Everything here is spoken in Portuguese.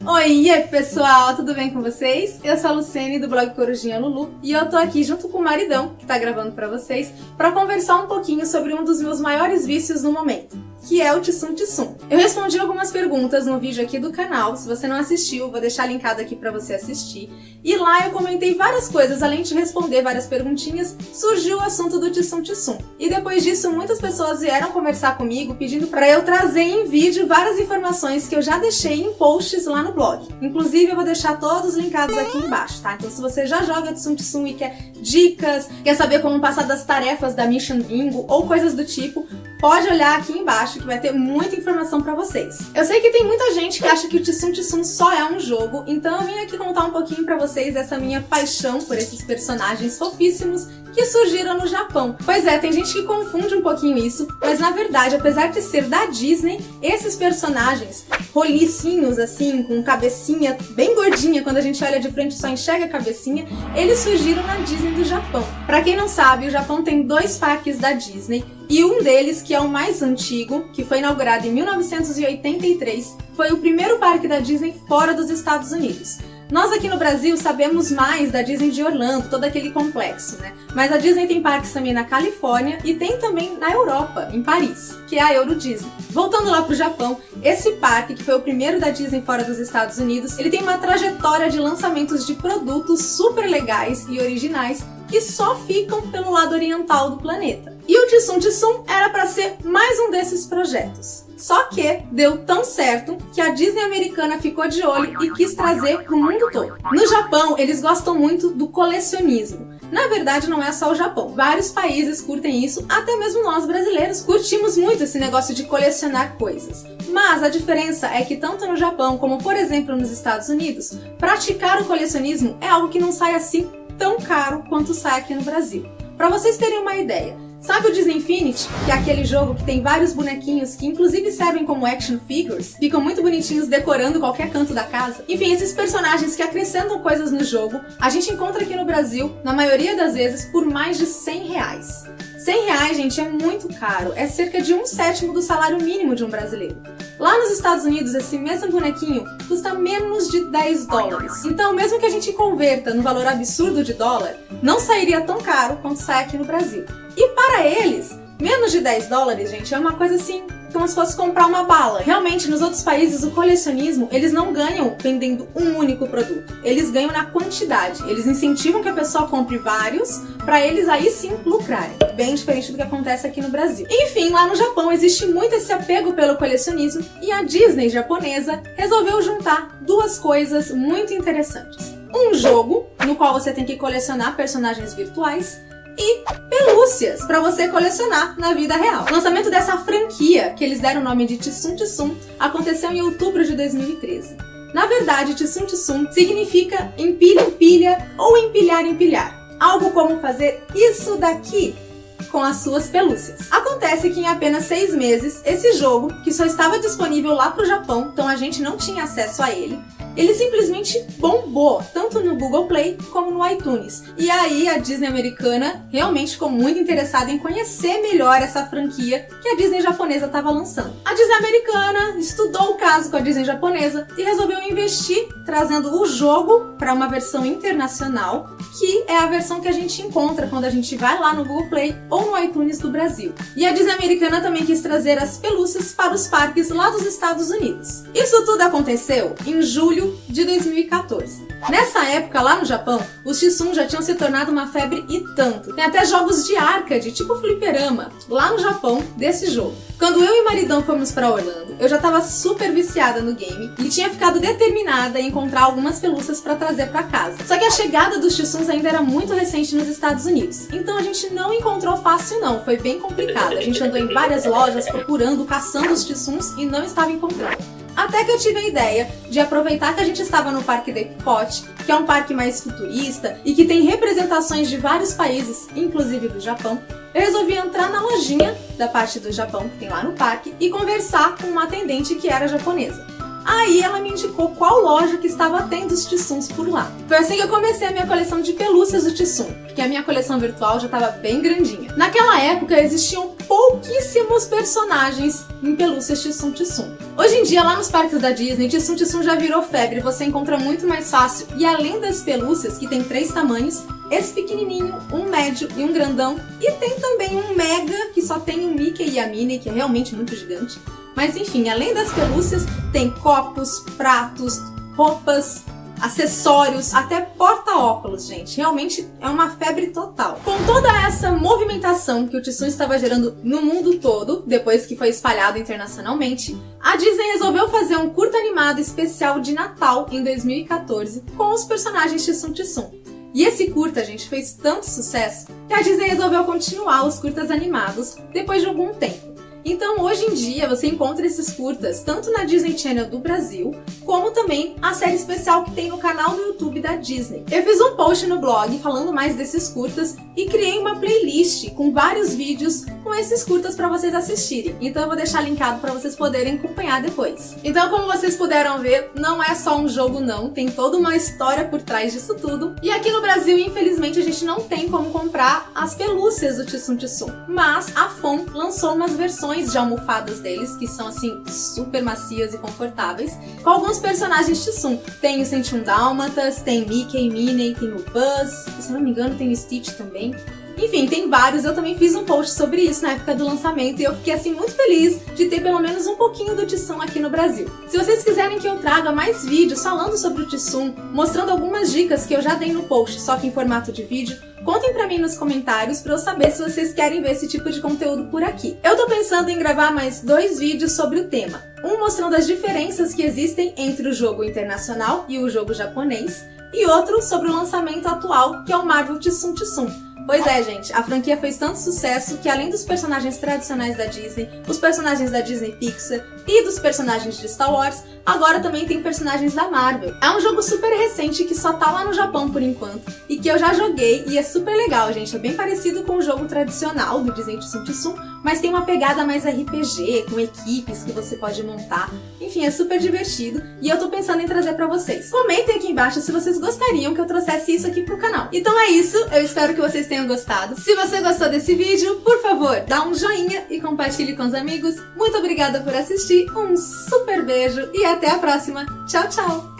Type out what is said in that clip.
Oiê pessoal, tudo bem com vocês? Eu sou a Luciene do blog Corujinha Lulu e eu tô aqui junto com o maridão, que tá gravando pra vocês, pra conversar um pouquinho sobre um dos meus maiores vícios no momento, que é o Tissum Tissum. Eu respondi algumas perguntas no vídeo aqui do canal, se você não assistiu, vou deixar linkado aqui pra você assistir. E lá eu comentei várias coisas, além de responder várias perguntinhas, surgiu o assunto do Tissum Tissum. E depois disso, muitas pessoas vieram conversar comigo, pedindo pra eu trazer em vídeo várias informações que eu já deixei em posts lá no blog. Inclusive, eu vou deixar todos linkados aqui embaixo, tá? Então, se você já joga Tissum Tissum e quer dicas, quer saber como passar das tarefas da Mission Bingo ou coisas do tipo, pode olhar aqui embaixo que vai ter muita informação pra vocês. Eu sei que tem muita gente que acha que o Tissum Tissum só é um jogo, então eu vim aqui contar um pouquinho pra vocês dessa minha paixão por esses personagens fofíssimos que surgiram no Japão. Pois é, tem gente que confunde um pouquinho isso, mas na verdade, apesar de ser da Disney, esses personagens rolicinhos assim, com cabecinha bem gordinha, quando a gente olha de frente só enxerga a cabecinha, eles surgiram na Disney do Japão. Pra quem não sabe, o Japão tem 2 parques da Disney, e um deles, que é o mais antigo, que foi inaugurado em 1983, foi o primeiro parque da Disney fora dos Estados Unidos. Nós aqui no Brasil sabemos mais da Disney de Orlando, todo aquele complexo, né? Mas a Disney tem parques também na Califórnia e tem também na Europa, em Paris, que é a Euro Disney. Voltando lá pro Japão, esse parque, que foi o primeiro da Disney fora dos Estados Unidos, ele tem uma trajetória de lançamentos de produtos super legais e originais que só ficam pelo lado oriental do planeta. E o Tissum Tissum era para ser mais um desses projetos. Só que deu tão certo que a Disney americana ficou de olho e quis trazer pro mundo todo. No Japão, eles gostam muito do colecionismo. Na verdade, não é só o Japão. Vários países curtem isso, até mesmo nós brasileiros curtimos muito esse negócio de colecionar coisas. Mas a diferença é que tanto no Japão como, por exemplo, nos Estados Unidos, praticar o colecionismo é algo que não sai assim tão caro quanto sai aqui no Brasil. Para vocês terem uma ideia, sabe o Disney Infinity, que é aquele jogo que tem vários bonequinhos que inclusive servem como action figures, ficam muito bonitinhos decorando qualquer canto da casa? Enfim, esses personagens que acrescentam coisas no jogo, a gente encontra aqui no Brasil, na maioria das vezes, por mais de R$100. R$100, gente, é muito caro, é cerca de 1/7 do salário mínimo de um brasileiro. Lá nos Estados Unidos, esse mesmo bonequinho custa menos de $10. Então, mesmo que a gente converta no valor absurdo de dólar, não sairia tão caro quanto sai aqui no Brasil. E para eles, menos de $10, gente, é uma coisa assim, como se fosse comprar uma bala. Realmente, nos outros países, o colecionismo, eles não ganham vendendo um único produto. Eles ganham na quantidade. Eles incentivam que a pessoa compre vários, para eles aí sim lucrarem. Bem diferente do que acontece aqui no Brasil. Enfim, lá no Japão existe muito esse apego pelo colecionismo e a Disney japonesa resolveu juntar duas coisas muito interessantes. Um jogo, no qual você tem que colecionar personagens virtuais, e pelúcias para você colecionar na vida real. O lançamento dessa franquia, que eles deram o nome de Tissum Tissum, aconteceu em outubro de 2013. Na verdade, Tissum Tissum significa empilha, empilha ou empilhar, empilhar. Algo como fazer isso daqui com as suas pelúcias. Acontece que em apenas 6 meses, esse jogo, que só estava disponível lá pro Japão, então a gente não tinha acesso a ele simplesmente bombou, tanto no Google Play como no iTunes. E aí a Disney americana realmente ficou muito interessada em conhecer melhor essa franquia que a Disney japonesa estava lançando. A Disney americana estudou o caso com a Disney japonesa e resolveu investir trazendo o jogo para uma versão internacional, que é a versão que a gente encontra quando a gente vai lá no Google Play ou no iTunes do Brasil. E a Disney americana também quis trazer as pelúcias para os parques lá dos Estados Unidos. Isso tudo aconteceu em julho de 2014. Nessa época, lá no Japão, os Tissum já tinham se tornado uma febre e tanto. Tem até jogos de arcade, tipo fliperama, lá no Japão, desse jogo. Quando eu e o maridão fomos pra Orlando, eu já tava super viciada no game e tinha ficado determinada em encontrar algumas pelúcias pra trazer pra casa. Só que a chegada dos Tissuns ainda era muito recente nos Estados Unidos, então a gente não encontrou fácil não, foi bem complicado. A gente andou em várias lojas procurando, caçando os Tissuns e não estava encontrando. Até que eu tive a ideia de aproveitar que a gente estava no Parque Epcot, que é um parque mais futurista e que tem representações de vários países, inclusive do Japão. Eu resolvi entrar na lojinha da parte do Japão que tem lá no parque e conversar com uma atendente que era japonesa. Aí ela me indicou qual loja que estava tendo os Tsuns por lá. Foi assim que eu comecei a minha coleção de pelúcias do Tsum, porque a minha coleção virtual já estava bem grandinha. Naquela época existiam pouquíssimos personagens em pelúcias Tsum. Hoje em dia, lá nos parques da Disney, Tsum já virou febre, você encontra muito mais fácil. E além das pelúcias, que tem 3 tamanhos, esse pequenininho, um médio e um grandão, e tem também um mega, que só tem o Mickey e a Minnie, que é realmente muito gigante. Mas enfim, além das pelúcias, tem copos, pratos, roupas, acessórios, até porta-óculos, gente. Realmente é uma febre total. Com toda essa movimentação que o Tsum estava gerando no mundo todo, depois que foi espalhado internacionalmente, a Disney resolveu fazer um curta animado especial de Natal em 2014 com os personagens Tsum. E esse curta, gente, fez tanto sucesso que a Disney resolveu continuar os curtas animados depois de algum tempo. Então, hoje em dia, você encontra esses curtas tanto na Disney Channel do Brasil, como também a série especial que tem no canal do YouTube da Disney. Eu fiz um post no blog falando mais desses curtas e criei uma playlist com vários vídeos com esses curtas para vocês assistirem. Então eu vou deixar linkado para vocês poderem acompanhar depois. Então, como vocês puderam ver, não é só um jogo não, tem toda uma história por trás disso tudo. E aqui no Brasil, infelizmente, a gente não tem como comprar as pelúcias do Tsum. Mas a FOM lançou umas versões de almofadas deles, que são assim, super macias e confortáveis, com alguns personagens Tsum. Tem o 101 Dálmatas, tem Mickey, Minnie, tem o Buzz, e, se não me engano tem o Stitch também. Enfim, tem vários, eu também fiz um post sobre isso na época do lançamento e eu fiquei assim muito feliz de ter pelo menos um pouquinho do Tsum aqui no Brasil. Se vocês quiserem que eu traga mais vídeos falando sobre o Tsum, mostrando algumas dicas que eu já dei no post, só que em formato de vídeo, contem pra mim nos comentários pra eu saber se vocês querem ver esse tipo de conteúdo por aqui. Eu tô pensando em gravar mais 2 vídeos sobre o tema. Um mostrando as diferenças que existem entre o jogo internacional e o jogo japonês, e outro sobre o lançamento atual, que é o Marvel Tsum. Pois é, gente, a franquia fez tanto sucesso que além dos personagens tradicionais da Disney, os personagens da Disney Pixar e dos personagens de Star Wars, agora também tem personagens da Marvel. É um jogo super recente que só tá lá no Japão por enquanto e que eu já joguei e é super legal, gente. É bem parecido com o jogo tradicional do Disney Tsum, mas tem uma pegada mais RPG, com equipes que você pode montar. Enfim, é super divertido e eu tô pensando em trazer pra vocês. Comentem aqui embaixo se vocês gostariam que eu trouxesse isso aqui pro canal. Então é isso, eu espero que vocês tenham gostado. Se você gostou desse vídeo, por favor, dá um joinha e compartilhe com os amigos. Muito obrigada por assistir, um super beijo e até a próxima. Tchau, tchau!